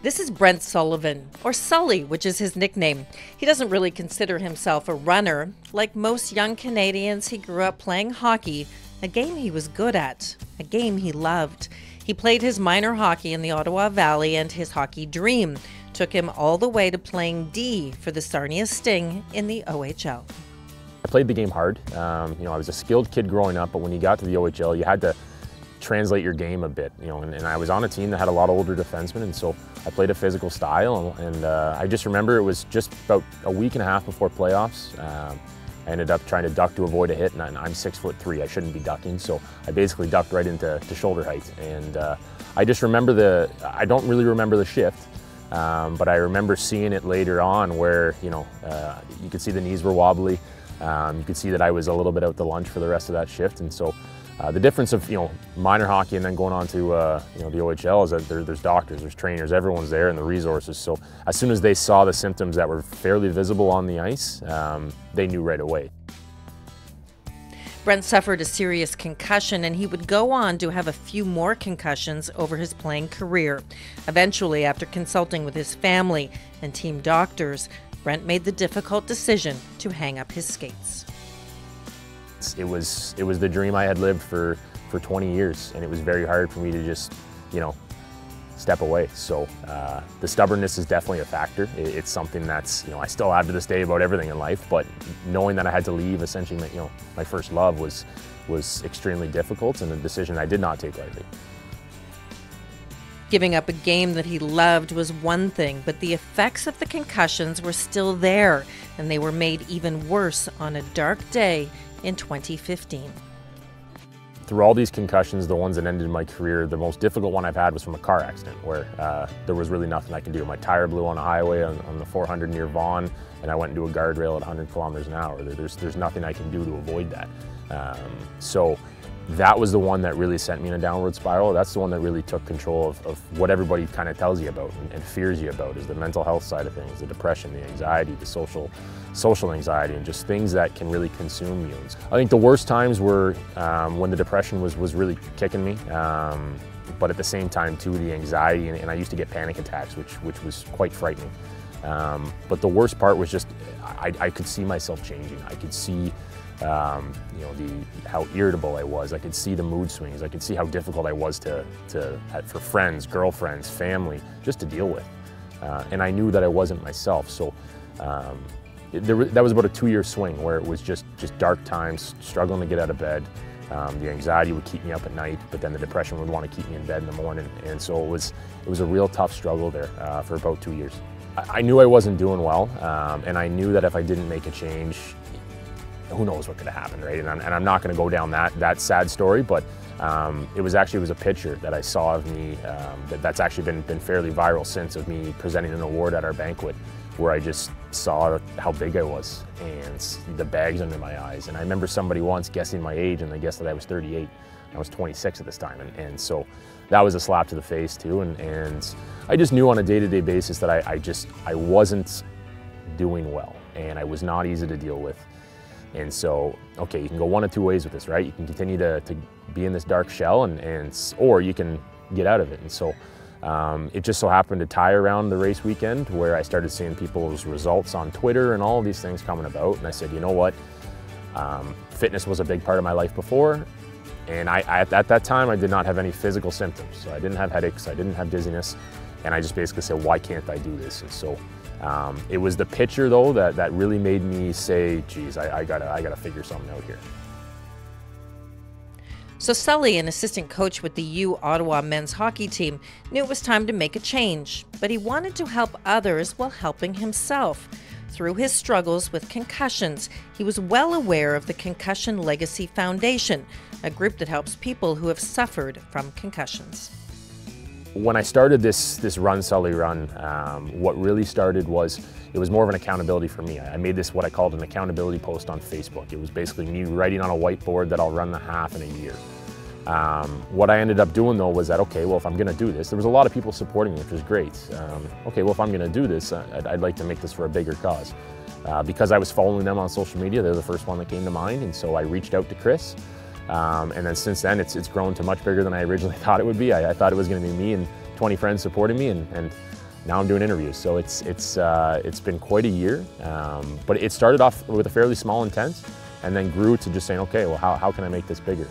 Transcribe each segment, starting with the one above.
This is Brent Sullivan, or Sully, which is his nickname. He doesn't really consider himself a runner. Like most young Canadians, he grew up playing hockey, a game he was good at, a game he loved. He played his minor hockey in the Ottawa Valley, and his hockey dream took him all the way to playing D for the Sarnia Sting in the OHL. I played the game hard. I was a skilled kid growing up, but when you got to the OHL, you had to translate your game a bit, and I was on a team that had a lot of older defensemen, and so I played a physical style, and I just remember it was just about a week and a half before playoffs. I ended up trying to duck to avoid a hit, and I'm 6'3". I shouldn't be ducking, so I basically ducked right into shoulder height. And I just remember I don't really remember the shift, but I remember seeing it later on where, you could see the knees were wobbly. You could see that I was a little bit out to lunch for the rest of that shift, and so the difference of minor hockey and then going on to the OHL is that there's doctors, there's trainers, everyone's there, and the resources. So as soon as they saw the symptoms that were fairly visible on the ice, they knew right away. Brent suffered a serious concussion, and he would go on to have a few more concussions over his playing career. Eventually, after consulting with his family and team doctors, Brent made the difficult decision to hang up his skates. It was the dream I had lived for 20 years, and it was very hard for me to just, step away. So the stubbornness is definitely a factor. It's something that's, I still have to this day about everything in life, but knowing that I had to leave essentially, my first love was extremely difficult, and a decision I did not take lightly. Giving up a game that he loved was one thing, but the effects of the concussions were still there, and they were made even worse on a dark day in 2015. Through all these concussions, the ones that ended my career, the most difficult one I've had was from a car accident where there was really nothing I can do. My tire blew on a highway on the 400 near Vaughan, and I went into a guardrail at 100 kilometers an hour. There's nothing I can do to avoid that. So that was the one that really sent me in a downward spiral. That's the one that really took control of what everybody kind of tells you about and fears you about, is the mental health side of things, the depression, the anxiety, the social anxiety, and just things that can really consume you. I think the worst times were when the depression was really kicking me, but at the same time too, the anxiety, and I used to get panic attacks, which was quite frightening. But the worst part was just, I could see myself changing. I could see how irritable I was. I could see the mood swings. I could see how difficult I was for friends, girlfriends, family, just to deal with. And I knew that I wasn't myself. So that was about a 2-year swing where it was just dark times, struggling to get out of bed. The anxiety would keep me up at night, but then the depression would want to keep me in bed in the morning. And so it was a real tough struggle there for about 2 years. I knew I wasn't doing well, and I knew that if I didn't make a change, who knows what could have happened, right? And I'm not going to go down that sad story, but it was a picture that I saw of me that's actually been fairly viral since, of me presenting an award at our banquet, where I just saw how big I was and the bags under my eyes. And I remember somebody once guessing my age, and they guessed that I was 38. I was 26 at this time, and so that was a slap to the face too. And I just knew on a day-to-day basis that I wasn't doing well, and I was not easy to deal with. And so, okay, you can go one of two ways with this, right? You can continue to be in this dark shell, or you can get out of it. And so it just so happened to tie around the race weekend, where I started seeing people's results on Twitter and all of these things coming about. And I said, you know what? Fitness was a big part of my life before. And at that time, I did not have any physical symptoms. So I didn't have headaches, I didn't have dizziness. And I just basically said, why can't I do this? And so it was the picture, though, that really made me say, geez, I gotta figure something out here. So Sully, an assistant coach with the U Ottawa men's hockey team, knew it was time to make a change, but he wanted to help others while helping himself. Through his struggles with concussions, he was well aware of the Concussion Legacy Foundation, a group that helps people who have suffered from concussions. When I started this Run, Sully Run, what really started was, it was more of an accountability for me. I made this what I called an accountability post on Facebook. It was basically me writing on a whiteboard that I'll run the half in a year. What I ended up doing, though, was that, okay, well, if I'm going to do this, there was a lot of people supporting me, which was great. Okay, well, if I'm going to do this, I'd like to make this for a bigger cause. Because I was following them on social media, they're the first one that came to mind, and so I reached out to Chris. And then since then, it's grown to much bigger than I originally thought it would be. I thought it was going to be me and 20 friends supporting me, and now I'm doing interviews. So it's been quite a year, but it started off with a fairly small intent and then grew to just saying, okay, well, how can I make this bigger?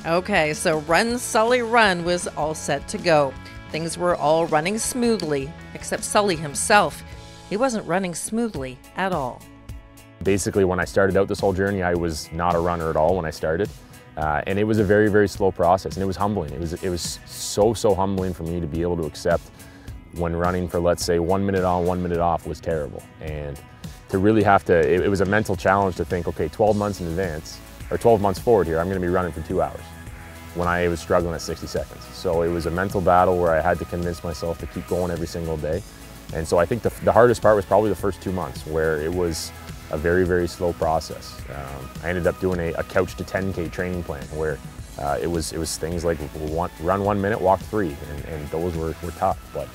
Okay, so Run Sully Run was all set to go. Things were all running smoothly, except Sully himself. He wasn't running smoothly at all. Basically, when I started out this whole journey, I was not a runner at all when I started. And it was a very, very slow process, and it was humbling. It was so humbling for me to be able to accept when running for, let's say, 1 minute on, 1 minute off was terrible. And to really have to, it was a mental challenge to think, okay, 12 months in advance, or 12 months forward here, I'm gonna be running for 2 hours when I was struggling at 60 seconds. So it was a mental battle where I had to convince myself to keep going every single day. And so I think the hardest part was probably the first 2 months, where it was a very, very slow process. I ended up doing a couch to 10K training plan where it was things like run 1 minute, walk 3, and those were tough. But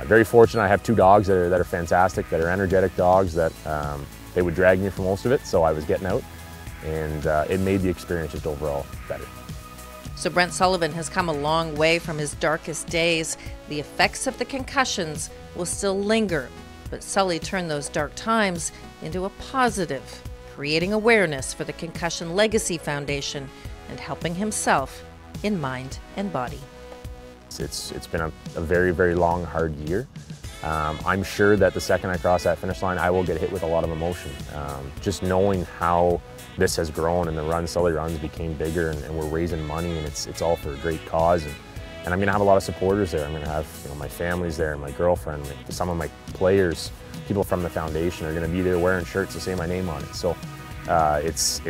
very fortunate, I have 2 dogs that are fantastic, that are energetic dogs that they would drag me for most of it, so I was getting out, and it made the experience just overall better. So Brent Sullivan has come a long way from his darkest days. The effects of the concussions will still linger, but Sully turned those dark times into a positive, creating awareness for the Concussion Legacy Foundation and helping himself in mind and body. It's been a very, very long, hard year. I'm sure that the second I cross that finish line, I will get hit with a lot of emotion. Just knowing how this has grown and the Run Sully Runs became bigger, and we're raising money, and it's all for a great cause. And I'm going to have a lot of supporters there. I'm going to have my family's there, my girlfriend, some of my players, people from the foundation are going to be there wearing shirts that say my name on it. So it's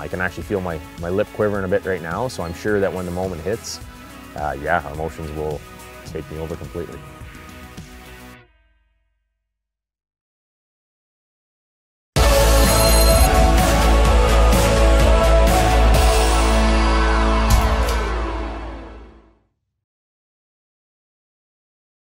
I can actually feel my lip quivering a bit right now. So I'm sure that when the moment hits, yeah, emotions will take me over completely.